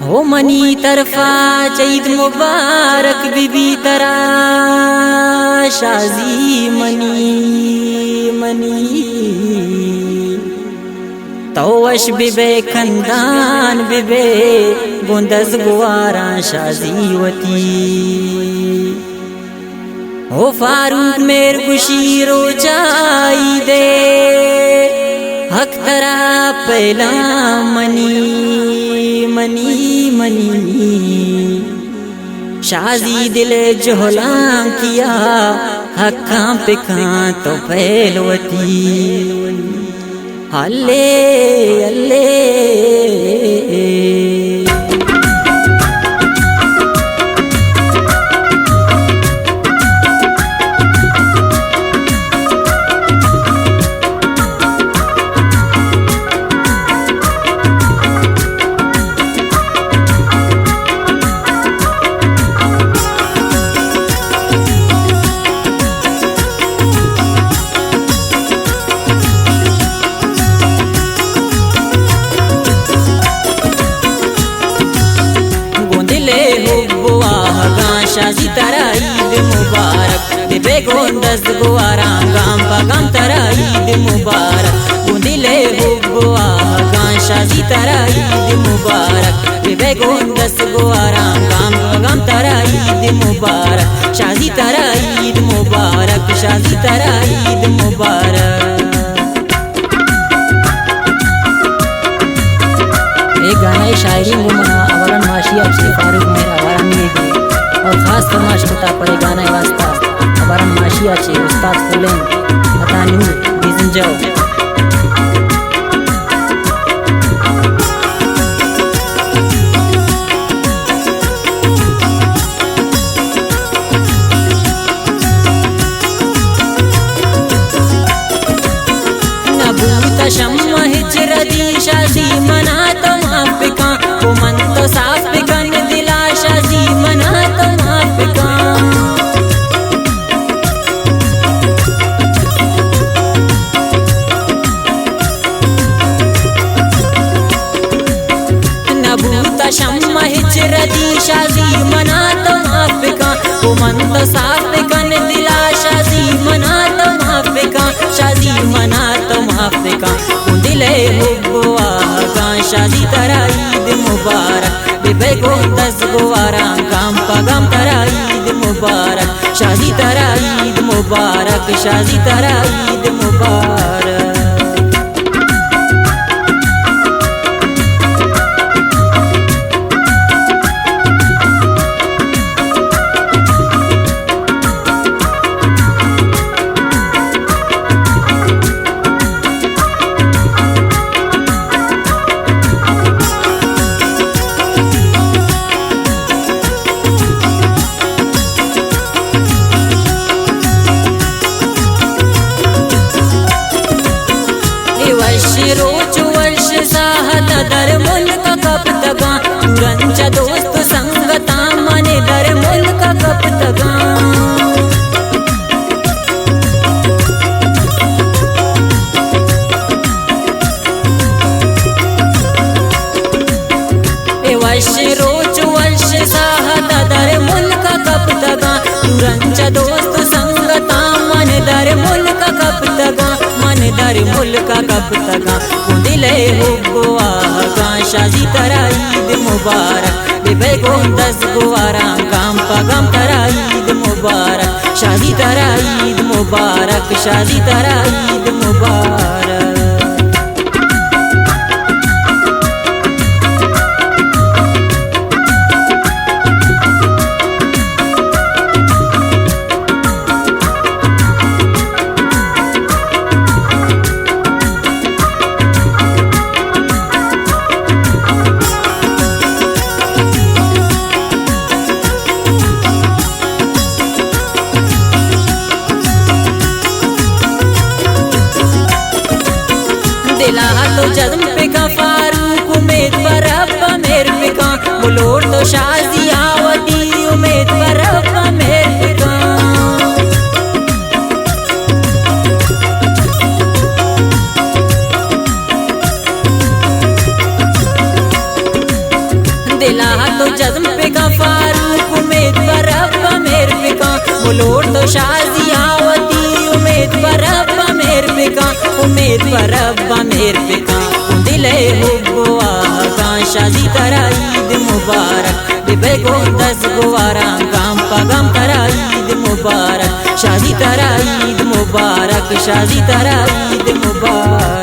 हो मनी तरफा ईद मुबारक बीबी तरा शाजी मनी मनी तोश बिबे खंदान बिबे बुंदस गुवारा शाजी वती हो फारूक मेर खुशी रोजाई दे हक तरा पहला मनी मनी मनी शाजी दिल जोहलां किया हक्का पिका तो पहलवती हल्ले हल्ले शाजी तरा ईद मुबारक दिबे गोंदस गुआरा गाम पगम तरा ईद मुबारक गुंदिले हुआ गां शाजी तरा ईद मुबारक दिबे गोंदस गुआरा गाम पगम तरा ईद मुबारक शाजी तरा ईद मुबारक शाजी तरा ईद मुबारक। एक गाना शायरी मुमना अवरन माशिया से फारूक मेरा अवरन में और खास फरमाश होता पड़े गाना वास्ता अबारम माशिया चे उस्ताद फुलेन हतानी बिजन जाओ नबूत शम्मा हिजर दी शाजी मना तो माफिका को मन तो साफ कन दिला शाजी मना तो माफिका नबूत शम्मा हिजर दी शाजी मना तो माफिका को मन तो साफ कन दिला शाजी मना तो माफिका शाजी मना तो माफिका दिले हुआ गां शाजी तरा ईद मुबारक बिबे गोंदस गुआरा गाम पगम तरा ईद मुबारक शाजी तरा ईद मुबारक शाजी तरा ईद मुबारक। रोज वर्ष साहत दर मुल्क कप तगा तुरंचा दोस्त संगता मने दर मुल्क कप तगा रोज वर्ष साहत दर मुल्क कप तगा तुरंचा दोस्त संगता मन दर मुल्क कप तगा मन दर मुल्क कप तगा दिले हुआ गां शाजी तरा ईद मुबारक बिबे गोंदस गुआरा गाम पगम तरा ईद मुबारक शाजी तरा ईद मुबारक शाजी तरा ईद मुबारक। दिला तो जज्म पे का फारूक उम्मीद पर अब्बा मेर पे का बुलोर तो शाजी आवती उम्मीद पर अब्बा मेर पे का दिला तो जज्म पे का फारूक उम्मीद पर रब्बा मेर पे का बोलोर तो शाजी आवती उम्मीद पर रब्बा मेर पे का उम्मीद पर रब्बा मेर पे का दिले हुब्बुआ का शाजी तरा ईद मुबारक दिबे को 10 गुवारा गाम पगम तरा ईद मुबारक शादी तरा ईद मुबारक शादी तरा ईद मुबारक।